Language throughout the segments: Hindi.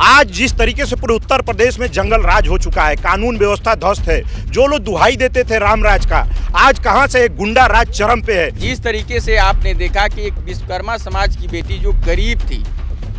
आज जिस तरीके से पूरे उत्तर प्रदेश में जंगल राज हो चुका है, कानून व्यवस्था ध्वस्त है, जो लोग दुहाई देते थे राम राज का, आज कहां से एक गुंडा राज चरम पे है। जिस तरीके से आपने देखा कि एक विश्वकर्मा समाज की बेटी जो गरीब थी,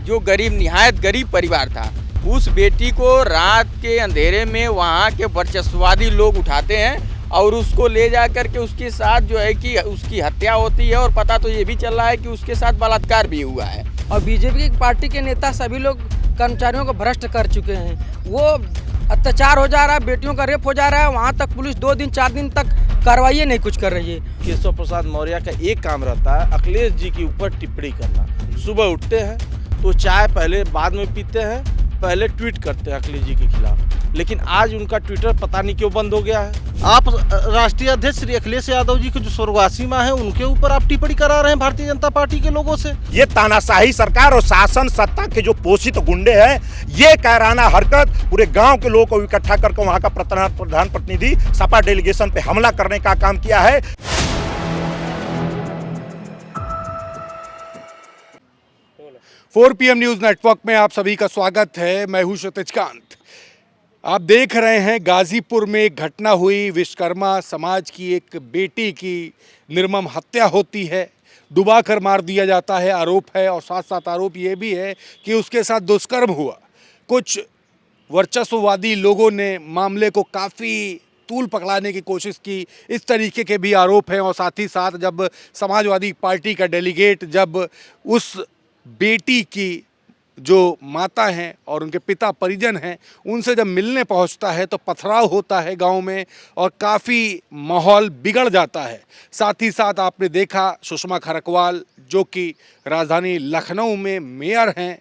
जो गरीब निहायत गरीब परिवार था, उस बेटी को रात के अंधेरे में वहाँ के वर्चस्ववादी लोग उठाते हैं और उसको ले जा कर के उसके साथ जो है कि उसकी हत्या होती है। और पता तो ये भी चल रहा है कि उसके साथ बलात्कार भी हुआ है। और बीजेपी की पार्टी के नेता सभी लोग कर्मचारियों को भ्रष्ट कर चुके हैं। वो अत्याचार हो जा रहा है, बेटियों का रेप हो जा रहा है, वहाँ तक पुलिस 2 दिन 4 दिन तक कार्रवाई नहीं कुछ कर रही है। केशव प्रसाद मौर्य का एक काम रहता है अखिलेश जी के ऊपर टिप्पणी करना। सुबह उठते हैं तो चाय पहले बाद में पीते हैं, पहले ट्वीट करते हैं अखिलेश जी के खिलाफ, लेकिन आज उनका ट्विटर पता नहीं क्यों बंद हो गया है। आप राष्ट्रीय अध्यक्ष श्री अखिलेश यादव जी के जो स्वर्गवासी मां है उनके ऊपर आप टिप्पणी करा रहे हैं भारतीय जनता पार्टी के लोगों से। ये तानाशाही सरकार और शासन सत्ता के जो पोषित गुंडे हैं, ये कायराना हरकत पूरे गांव के लोगों को इकट्ठा करके वहां का प्रधान प्रतिनिधि सपा डेलीगेशन पे हमला करने का काम किया है। 4 PM न्यूज़ नेटवर्क में आप सभी का स्वागत है। मैं हूं क्षितिज कांत। आप देख रहे हैं गाजीपुर में एक घटना हुई, विश्वकर्मा समाज की एक बेटी की निर्मम हत्या होती है, डुबा कर मार दिया जाता है, आरोप है। और साथ साथ आरोप ये भी है कि उसके साथ दुष्कर्म हुआ। कुछ वर्चस्ववादी लोगों ने मामले को काफ़ी तूल पकड़ाने की कोशिश की, इस तरीके के भी आरोप हैं। और साथ ही साथ जब समाजवादी पार्टी का डेलीगेट जब उस बेटी की जो माता हैं और उनके पिता परिजन हैं उनसे जब मिलने पहुंचता है तो पथराव होता है गांव में और काफ़ी माहौल बिगड़ जाता है। साथ ही साथ आपने देखा सुषमा खरकवाल जो कि राजधानी लखनऊ में मेयर हैं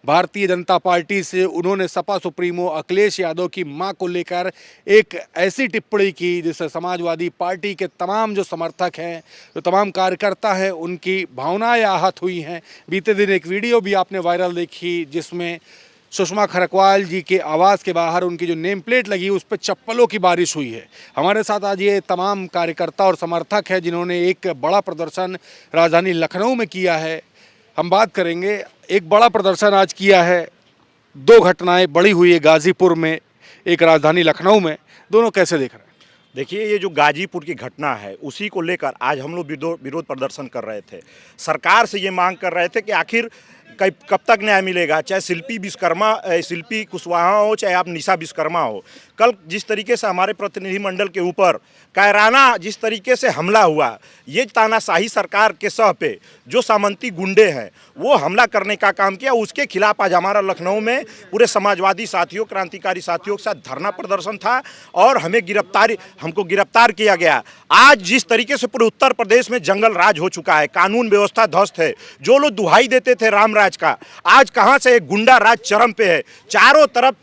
भारतीय जनता पार्टी से, उन्होंने सपा सुप्रीमो अखिलेश यादव की मां को लेकर एक ऐसी टिप्पणी की जिससे समाजवादी पार्टी के तमाम जो समर्थक हैं, जो तमाम कार्यकर्ता हैं, उनकी भावनाएं आहत हुई हैं। बीते दिन एक वीडियो भी आपने वायरल देखी जिसमें सुषमा खरकवाल जी के आवास के बाहर उनकी जो नेम प्लेट लगी उस पर चप्पलों की बारिश हुई है। हमारे साथ आज ये तमाम कार्यकर्ता और समर्थक हैं जिन्होंने एक बड़ा प्रदर्शन राजधानी लखनऊ में किया है। हम बात करेंगे, एक बड़ा प्रदर्शन आज किया है, 2 घटनाएं बड़ी हुई है गाजीपुर में, एक राजधानी लखनऊ में, दोनों कैसे देख रहे हैं? देखिए, ये जो गाजीपुर की घटना है उसी को लेकर आज हम लोग विरोध प्रदर्शन कर रहे थे। सरकार से ये मांग कर रहे थे कि आखिर कब तक न्याय मिलेगा, चाहे शिल्पी कुशवाहा हो, चाहे आप निशा विश्वकर्मा हो। कल जिस तरीके से हमारे प्रतिनिधिमंडल के ऊपर कायराना जिस तरीके से हमला हुआ, ये तानाशाही सरकार के सह पे जो सामंती गुंडे हैं वो हमला करने का काम किया, उसके खिलाफ आज हमारा लखनऊ में पूरे समाजवादी साथियों, क्रांतिकारी साथियों के साथ धरना प्रदर्शन था और हमको गिरफ्तार किया गया। आज जिस तरीके से पूरे उत्तर प्रदेश में जंगल राज हो चुका है, कानून व्यवस्था ध्वस्त है, जो लोग दुहाई देते थे राम राज का, आज कहां से एक गुंडा राज चरम पे है। चारों तरफ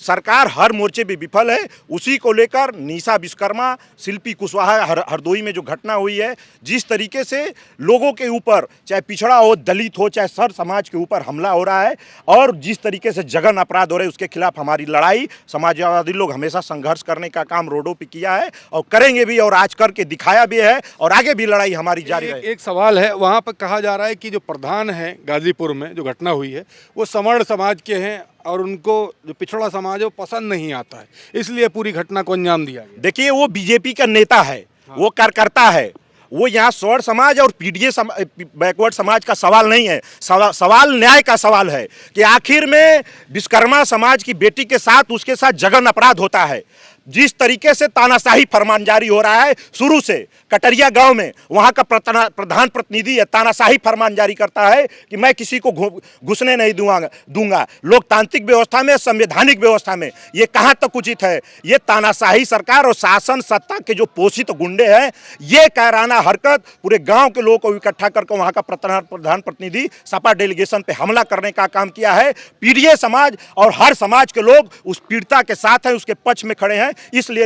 सरकार हर मोर्चे पे विफल है। उसी को लेकर निशा विश्वकर्मा, शिल्पी कुशवाहा हरदोई में जो घटना हुई है, जिस तरीके से लोगों के ऊपर, चाहे पिछड़ा हो, दलित हो, चाहे सर समाज के ऊपर हमला हो रहा है और जिस तरीके से जघन अपराध हो रहे हैं, उसके खिलाफ हमारी लड़ाई, समाजवादी लोग हमेशा संघर्ष करने का काम रोडों पर किया है और करेंगे भी, और आज करके दिखाया भी है और आगे भी लड़ाई हमारी जारी है। एक सवाल है, वहाँ पर कहा जा रहा है कि जो प्रधान है गाजीपुर में जो घटना हुई है वो सवर्ण समाज के हैं और उनको जो पिछड़ा समाज है वो पसंद नहीं आता है, इसलिए पूरी घटना को अंजाम दिया गया। देखिए, वो बीजेपी का नेता है, वो कार्यकर्ता है, वो यहाँ स्वर्ण समाज और पीडीए बैकवर्ड समाज का सवाल नहीं है। सवाल न्याय का सवाल है कि आखिर में विश्वकर्मा समाज की बेटी के साथ उसके साथ जघन अपराध होता है। जिस तरीके से तानाशाही फरमान जारी हो रहा है, शुरू से कटरिया गांव में वहां का प्रधान प्रतिनिधि है, तानाशाही फरमान जारी करता है कि मैं किसी को घुसने नहीं दूंगा। लोकतांत्रिक व्यवस्था में, संवैधानिक व्यवस्था में ये कहां तक उचित है? ये तानाशाही सरकार और शासन सत्ता के जो पोषित गुंडे हैं, ये कायराना हरकत पूरे गांव के लोगों को इकट्ठा करके वहां का प्रधान प्रतिनिधि सपा डेलीगेशन पे हमला करने का काम किया है। पीड़ित समाज और हर समाज के लोग उस पीड़िता के साथ हैं, उसके पक्ष में खड़े हैं। इसलिए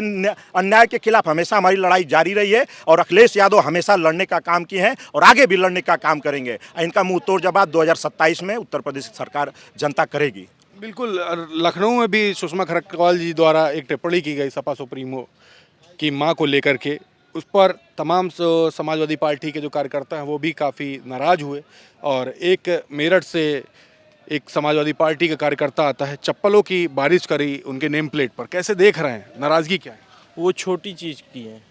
अन्याय के खिलाफ हमेशा हमारी लड़ाई जारी रही है और अखिलेश यादव हमेशा लड़ने का काम किए हैं और आगे भी लड़ने का काम करेंगे। इनका मुंह तोड़ जवाब 2027 में उत्तर प्रदेश सरकार जनता करेगी। बिल्कुल। लखनऊ में भी सुषमा खरकवाल जी द्वारा एक टिप्पणी की गई सपा सुप्रीमो की मां को लेकर के, उस पर तमाम समाजवादी पार्टी के जो कार्यकर्ता हैं वो भी काफ़ी नाराज़ हुए और एक मेरठ से एक समाजवादी पार्टी का कार्यकर्ता आता है, चप्पलों की बारिश करी उनके नेम प्लेट पर, कैसे देख रहे हैं, नाराजगी क्या है? वो छोटी चीज़ की है,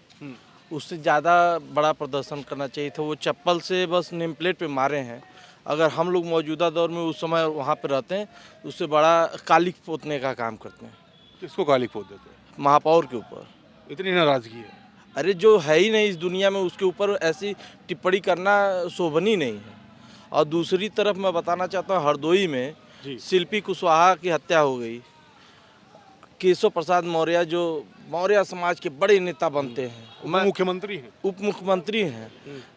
उससे ज़्यादा बड़ा प्रदर्शन करना चाहिए था। वो चप्पल से बस नेम प्लेट पे मारे हैं। अगर हम लोग मौजूदा दौर में उस समय वहाँ पे रहते हैं तो उससे बड़ा कालिक पोतने का काम करते हैं किसको गाली पोत देते हैं? महापौर के ऊपर। इतनी नाराजगी है? अरे जो है ही नहीं इस दुनिया में उसके ऊपर ऐसी टिप्पणी करना शोभनीय नहीं है। और दूसरी तरफ मैं बताना चाहता हूँ, हरदोई में जी। शिल्पी कुशवाहा की हत्या हो गई। केशव प्रसाद मौर्य जो मौर्य समाज के बड़े नेता बनते हैं, मैं मुख्यमंत्री हैं। उप मुख्यमंत्री हैं।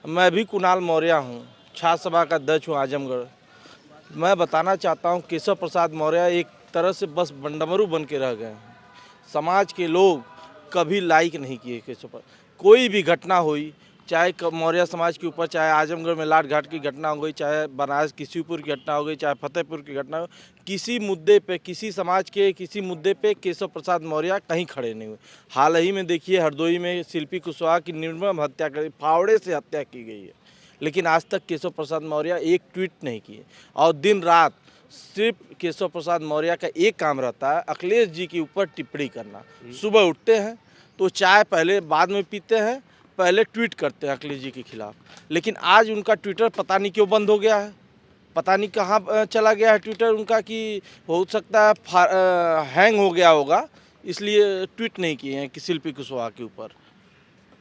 मैं भी कुणाल मौर्य हूँ, छात्र सभा का अध्यक्ष हूँ आजमगढ़। मैं बताना चाहता हूँ केशव प्रसाद मौर्य एक तरह से बस बंडमरू बन के रह गए हैं। समाज के लोग कभी लाइक नहीं किए केशव पर। कोई भी घटना हुई, चाहे मौर्य समाज के ऊपर, चाहे आजमगढ़ में लाट घाट की घटना हो गई, चाहे बनारस किसीपुर की घटना हो गई, चाहे फतेहपुर की घटना हो, किसी मुद्दे पे, किसी समाज के किसी मुद्दे पे केशव प्रसाद मौर्य कहीं खड़े नहीं हुए। हाल ही में देखिए हरदोई में शिल्पी कुशवाहा की निर्मम हत्या करी, फावड़े से हत्या की गई है, लेकिन आज तक केशव प्रसाद मौर्य एक ट्वीट नहीं किए। और दिन रात सिर्फ केशव प्रसाद मौर्य का एक काम रहता है, अखिलेश जी के ऊपर टिप्पणी करना। सुबह उठते हैं तो चाय पहले बाद में पीते हैं, पहले ट्वीट करते हैं अखिलेश जी के खिलाफ। लेकिन आज उनका ट्विटर पता नहीं क्यों बंद हो गया है, पता नहीं कहाँ चला गया है ट्विटर उनका, कि हो सकता है हैंग हो गया होगा, इसलिए ट्वीट नहीं किए हैं कि शिल्पी कुशवाहा के ऊपर।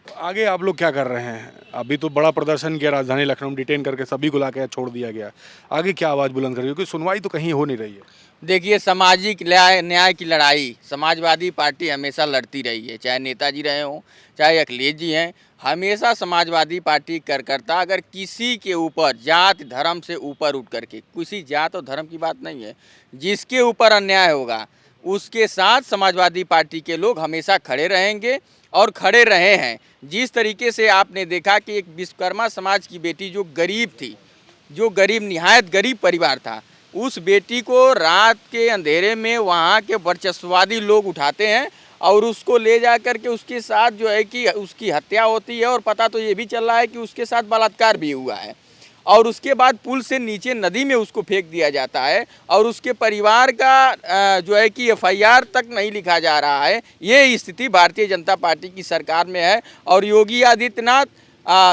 आगे आप लोग क्या कर रहे हैं? अभी तो बड़ा प्रदर्शन किया, राजधानी लखनऊ में डिटेन करके सभी को लाके छोड़ दिया गया। आगे क्या आवाज़ बुलंद करेगी, क्योंकि सुनवाई तो कहीं हो नहीं रही है। देखिए, सामाजिक न्याय की लड़ाई समाजवादी पार्टी हमेशा लड़ती रही है, चाहे नेताजी रहे हों, चाहे अखिलेश जी हैं। हमेशा समाजवादी पार्टी कार्यकर्ता अगर किसी के ऊपर जात धर्म से ऊपर उठ करके, किसी जात और धर्म की बात नहीं है, जिसके ऊपर अन्याय होगा उसके साथ समाजवादी पार्टी के लोग हमेशा खड़े रहेंगे और खड़े रहे हैं। जिस तरीके से आपने देखा कि एक विश्वकर्मा समाज की बेटी जो गरीब थी, जो गरीब निहायत गरीब परिवार था, उस बेटी को रात के अंधेरे में वहाँ के वर्चस्ववादी लोग उठाते हैं और उसको ले जा कर के उसके साथ जो है कि उसकी हत्या होती है। और पता तो ये भी चल रहा है कि उसके साथ बलात्कार भी हुआ है, और उसके बाद पुल से नीचे नदी में उसको फेंक दिया जाता है, और उसके परिवार का जो है कि एफआईआर तक नहीं लिखा जा रहा है। ये स्थिति भारतीय जनता पार्टी की सरकार में है। और योगी आदित्यनाथ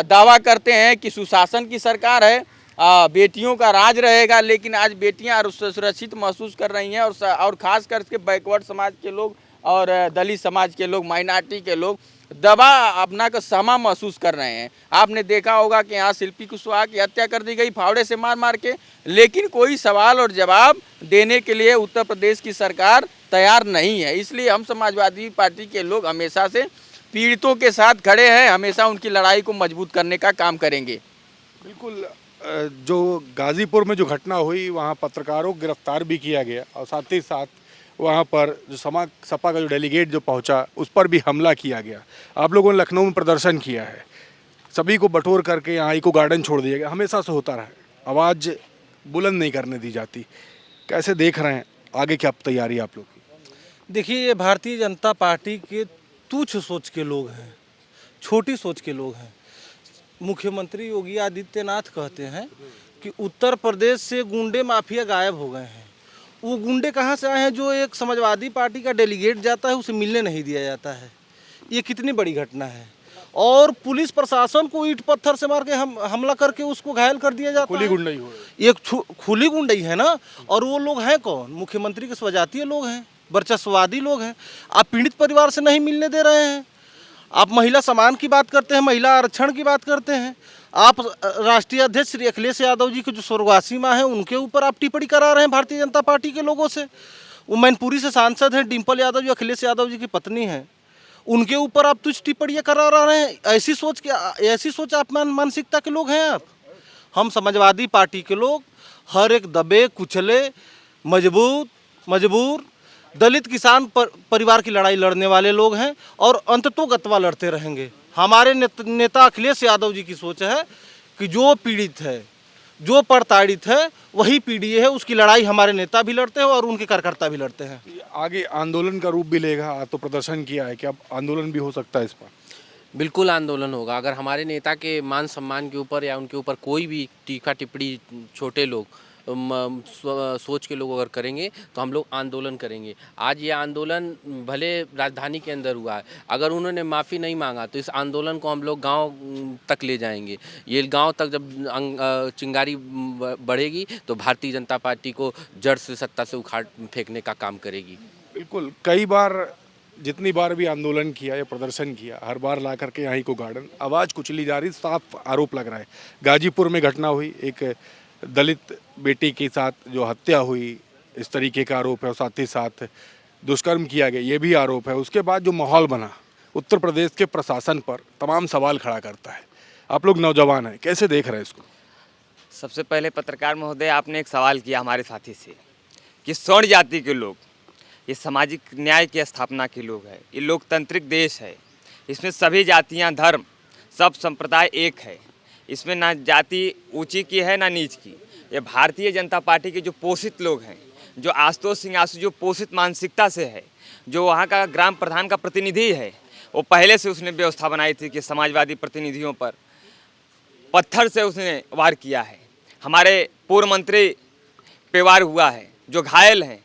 दावा करते हैं कि सुशासन की सरकार है, बेटियों का राज रहेगा, लेकिन आज बेटियां सुरक्षित महसूस कर रही हैं। और ख़ास करके बैकवर्ड समाज के लोग और दलित समाज के लोग, माइनॉरिटी के लोग दबा अपना का समा महसूस कर रहे हैं। आपने देखा होगा कि यहाँ शिल्पी कुशवाहा की हत्या कर दी गई फावड़े से मार मार के, लेकिन कोई सवाल और जवाब देने के लिए उत्तर प्रदेश की सरकार तैयार नहीं है। इसलिए हम समाजवादी पार्टी के लोग हमेशा से पीड़ितों के साथ खड़े हैं, हमेशा उनकी लड़ाई को मजबूत करने का काम करेंगे। बिल्कुल। जो गाज़ीपुर में जो घटना हुई, वहाँ पत्रकारों को गिरफ्तार भी किया गया, और साथ ही साथ वहाँ पर जो सपा का जो डेलीगेट जो पहुँचा उस पर भी हमला किया गया। आप लोगों ने लखनऊ में प्रदर्शन किया है, सभी को बटोर करके यहाँ इको गार्डन छोड़ दिया गया। हमेशा से होता रहा है, आवाज़ बुलंद नहीं करने दी जाती। कैसे देख रहे हैं, आगे क्या तैयारी है आप लोग की? देखिए, ये भारतीय जनता पार्टी के तुच्छ सोच के लोग हैं, छोटी सोच के लोग हैं। मुख्यमंत्री योगी आदित्यनाथ कहते हैं कि उत्तर प्रदेश से गुंडे माफिया गायब हो गए हैं। वो गुंडे कहाँ से आए हैं? जो एक समाजवादी पार्टी का डेलीगेट जाता है उसे मिलने नहीं दिया जाता है। ये कितनी बड़ी घटना है। और पुलिस प्रशासन को ईंट पत्थर से मार के हमला करके उसको घायल कर दिया जाता है। खुली गुंडई हो रही है। एक खुली गुंडई है ना। और वो लोग हैं कौन? मुख्यमंत्री के स्वजातीय लोग हैं, वर्चस्ववादी लोग हैं। आप पीड़ित परिवार से नहीं मिलने दे रहे हैं। आप महिला सम्मान की बात करते हैं, महिला आरक्षण की बात करते हैं। आप राष्ट्रीय अध्यक्ष श्री अखिलेश यादव जी के जो स्वर्गवासी माँ हैं उनके ऊपर आप टिप्पणी करा रहे हैं भारतीय जनता पार्टी के लोगों से। वो मैनपुरी से सांसद हैं डिम्पल यादव जी, अखिलेश यादव जी की पत्नी हैं, उनके ऊपर आप तुझ टिप्पणियाँ करा रहे हैं। ऐसी सोच आप मानसिकता के लोग हैं आप। हम समाजवादी पार्टी के लोग हर एक दबे कुचले मजबूर दलित किसान परिवार की लड़ाई लड़ने वाले लोग हैं, और अंततोगत्वा लड़ते रहेंगे। हमारे नेता अखिलेश यादव जी की सोच है कि जो पीड़ित है, जो प्रताड़ित है, वही पीड़ित है। उसकी लड़ाई हमारे नेता भी लड़ते हैं और उनके कार्यकर्ता भी लड़ते हैं। आगे आंदोलन का रूप भी लेगा। आज तो प्रदर्शन किया है, क्या आंदोलन भी हो सकता है इस पर? बिल्कुल आंदोलन होगा। अगर हमारे नेता के मान सम्मान के ऊपर या उनके ऊपर कोई भी टीका टिप्पणी छोटे लोग सोच के लोग अगर करेंगे तो हम लोग आंदोलन करेंगे। आज ये आंदोलन भले राजधानी के अंदर हुआ है, अगर उन्होंने माफ़ी नहीं मांगा तो इस आंदोलन को हम लोग गांव तक ले जाएंगे। ये गांव तक जब चिंगारी बढ़ेगी तो भारतीय जनता पार्टी को जड़ से सत्ता से उखाड़ फेंकने का काम करेगी। बिल्कुल, कई बार जितनी बार भी आंदोलन किया या प्रदर्शन किया, हर बार ला करके यहाँ को गार्डन आवाज़ कुचली जा रही, साफ आरोप लग रहा है। गाजीपुर में घटना हुई, एक दलित बेटी के साथ जो हत्या हुई, इस तरीके का आरोप है, और साथ ही साथ दुष्कर्म किया गया, ये भी आरोप है। उसके बाद जो माहौल बना उत्तर प्रदेश के प्रशासन पर तमाम सवाल खड़ा करता है। आप लोग नौजवान हैं, कैसे देख रहे हैं इसको? सबसे पहले पत्रकार महोदय, आपने एक सवाल किया हमारे साथी से कि स्वर्ण जाति के लोग ये सामाजिक न्याय की स्थापना के लोग हैं। ये लोकतांत्रिक देश है, इसमें सभी जातियां, धर्म, सब संप्रदाय एक है। इसमें ना जाति ऊंची की है ना नीच की। ये भारतीय जनता पार्टी के जो पोषित लोग हैं, जो आशुतोष सिंह आशु जो पोषित मानसिकता से है, जो वहाँ का ग्राम प्रधान का प्रतिनिधि है, वो पहले से उसने व्यवस्था बनाई थी कि समाजवादी प्रतिनिधियों पर पत्थर से उसने वार किया है। हमारे पूर्व मंत्री पे वार हुआ है, जो घायल हैं,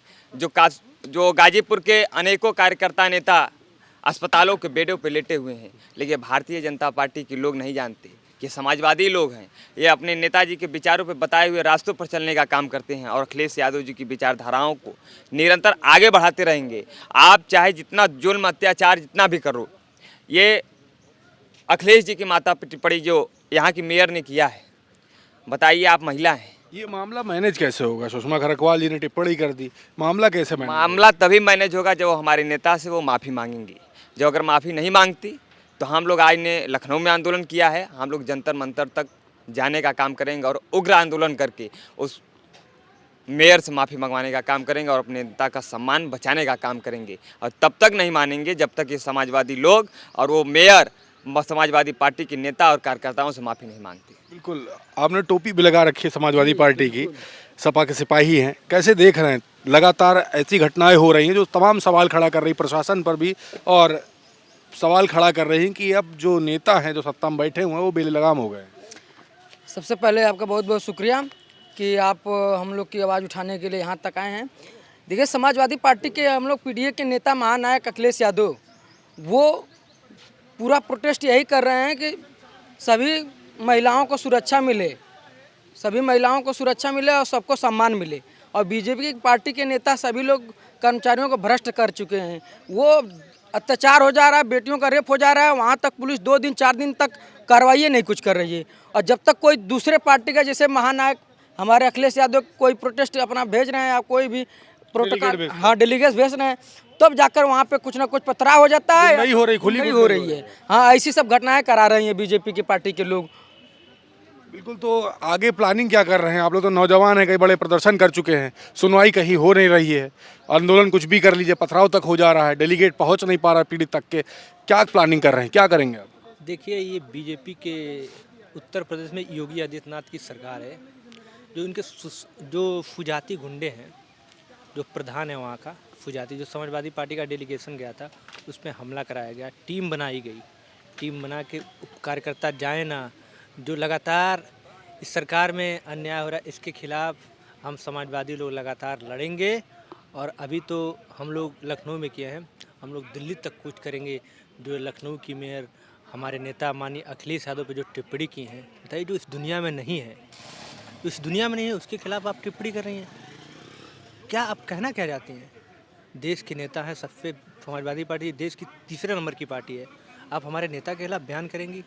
जो गाजीपुर के अनेकों कार्यकर्ता नेता अस्पतालों के बेडों पर लेटे हुए हैं। लेकिन भारतीय जनता पार्टी के लोग नहीं जानते कि समाजवादी लोग हैं। ये अपने नेताजी के विचारों पर बताए हुए रास्तों पर चलने का काम करते हैं और अखिलेश यादव जी की विचारधाराओं को निरंतर आगे बढ़ाते रहेंगे। आप चाहे जितना जुल्म अत्याचार जितना भी करो, ये अखिलेश जी की माता पर टिप्पणी जो यहाँ की मेयर ने किया है, बताइए, आप महिला हैं, ये मामला मैनेज कैसे होगा? सुषमा खरकवाल जी ने टिप्पणी कर दी, मामला कैसे मैनेज? मामला तभी मैनेज होगा जब हमारे नेता से वो माफ़ी मांगेंगी। जो अगर माफ़ी नहीं मांगती तो हम लोग आज ने लखनऊ में आंदोलन किया है, हम लोग जंतर मंतर तक जाने का काम करेंगे और उग्र आंदोलन करके उस मेयर से माफ़ी मंगवाने का काम करेंगे और अपने नेता का सम्मान बचाने का काम करेंगे। और तब तक नहीं मानेंगे जब तक ये समाजवादी लोग और वो मेयर समाजवादी पार्टी के नेता और कार्यकर्ताओं से माफ़ी नहीं मांगती। बिल्कुल, आपने टोपी भी लगा रखी है समाजवादी पार्टी की, सपा के सिपाही हैं, कैसे देख रहे हैं? लगातार ऐसी घटनाएं हो रही हैं जो तमाम सवाल खड़ा कर रही प्रशासन पर भी, और सवाल खड़ा कर रही हैं कि अब जो नेता हैं जो सत्ता में बैठे हुए हैं वो बेलगाम हो गए। सबसे पहले आपका बहुत बहुत शुक्रिया कि आप हम लोग की आवाज़ उठाने के लिए यहाँ तक आए हैं। देखिए, समाजवादी पार्टी के हम लोग पीडीए के नेता महानायक अखिलेश यादव, वो पूरा प्रोटेस्ट यही कर रहे हैं कि सभी महिलाओं को सुरक्षा मिले, सभी महिलाओं को सुरक्षा मिले और सबको सम्मान मिले। और बीजेपी की पार्टी के नेता सभी लोग कर्मचारियों को भ्रष्ट कर चुके हैं। वो अत्याचार हो जा रहा है, बेटियों का रेप हो जा रहा है, वहाँ तक पुलिस 2 दिन 4 दिन तक कार्रवाई नहीं कुछ कर रही है। और जब तक कोई दूसरे पार्टी का, जैसे महानायक हमारे अखिलेश यादव कोई प्रोटेस्ट अपना भेज रहे हैं या कोई भी प्रोटोकॉल, हाँ, डेलीगेट्स भेज रहे हैं, तब जाकर वहाँ पे कुछ ना कुछ पथराव हो जाता है। नहीं हो रही, खुली नहीं हो रही है। हाँ, ऐसी सब घटनाएं करा रही हैं बीजेपी की पार्टी के लोग। बिल्कुल, तो आगे प्लानिंग क्या कर रहे हैं? आप लोग तो नौजवान हैं, कई बड़े प्रदर्शन कर चुके हैं, सुनवाई कहीं हो नहीं रही है, आंदोलन कुछ भी कर लीजिए पथराव तक हो जा रहा है, डेलीगेट पहुंच नहीं पा रहा पीड़ित तक के, क्या प्लानिंग कर रहे हैं, क्या करेंगे आप? देखिए, ये बीजेपी के उत्तर प्रदेश में योगी आदित्यनाथ की सरकार है। जो इनके जो फुजाती गुंडे हैं, जो प्रधान है वहाँ का फुजाती, जो समाजवादी पार्टी का डेलीगेशन गया था उस पर हमला कराया गया, टीम बनाई गई, टीम बना के कार्यकर्ता जाए ना, जो लगातार इस सरकार में अन्याय हो रहा है इसके खिलाफ हम समाजवादी लोग लगातार लड़ेंगे। और अभी तो हम लोग लखनऊ में किए हैं, हम लोग दिल्ली तक कूच करेंगे। जो लखनऊ की मेयर हमारे नेता माननीय अखिलेश यादव पे जो टिप्पणी की हैं, बताइए, जो इस दुनिया में नहीं है, जो इस दुनिया में नहीं है, उसके खिलाफ आप टिप्पणी कर रही हैं। क्या आप कहना क्या चाहती हैं? देश के नेता हैं, सबसे समाजवादी पार्टी देश की 3रे नंबर की पार्टी है, आप हमारे नेता के खिलाफ बयान करेंगी?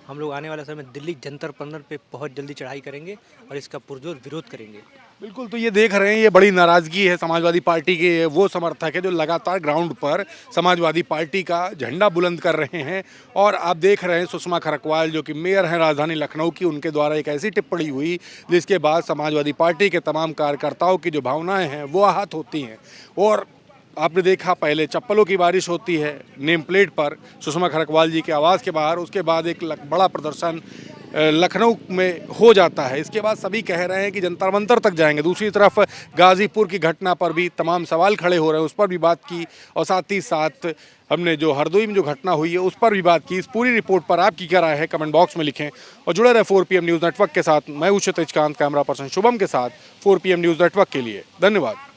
हम लोग आने वाले समय में दिल्ली जंतर मंतर पे बहुत जल्दी चढ़ाई करेंगे और इसका पुरजोर विरोध करेंगे। बिल्कुल, तो ये देख रहे हैं, ये बड़ी नाराज़गी है समाजवादी पार्टी के वो समर्थक है जो लगातार ग्राउंड पर समाजवादी पार्टी का झंडा बुलंद कर रहे हैं। और आप देख रहे हैं सुषमा खरकवाल जो कि मेयर हैं राजधानी लखनऊ की, उनके द्वारा एक ऐसी टिप्पणी हुई जिसके बाद समाजवादी पार्टी के तमाम कार्यकर्ताओं की जो भावनाएं हैं वो आहत होती हैं। और आपने देखा, पहले चप्पलों की बारिश होती है नेम प्लेट पर सुषमा खरकवाल जी के आवास के बाहर, उसके बाद एक बड़ा प्रदर्शन लखनऊ में हो जाता है। इसके बाद सभी कह रहे हैं कि जंतर मंतर तक जाएंगे। दूसरी तरफ गाज़ीपुर की घटना पर भी तमाम सवाल खड़े हो रहे हैं, उस पर भी बात की और साथ ही साथ हमने जो हरदोई में जो घटना हुई है उस पर भी बात की। इस पूरी रिपोर्ट पर आपकी क्या राय है कमेंट बॉक्स में लिखें और जुड़े रहे 4 PM न्यूज़ नेटवर्क के साथ। मैं हूं क्षितिज कांत, कैमरा पर्सन शुभम के साथ 4 PM न्यूज़ नेटवर्क के लिए धन्यवाद।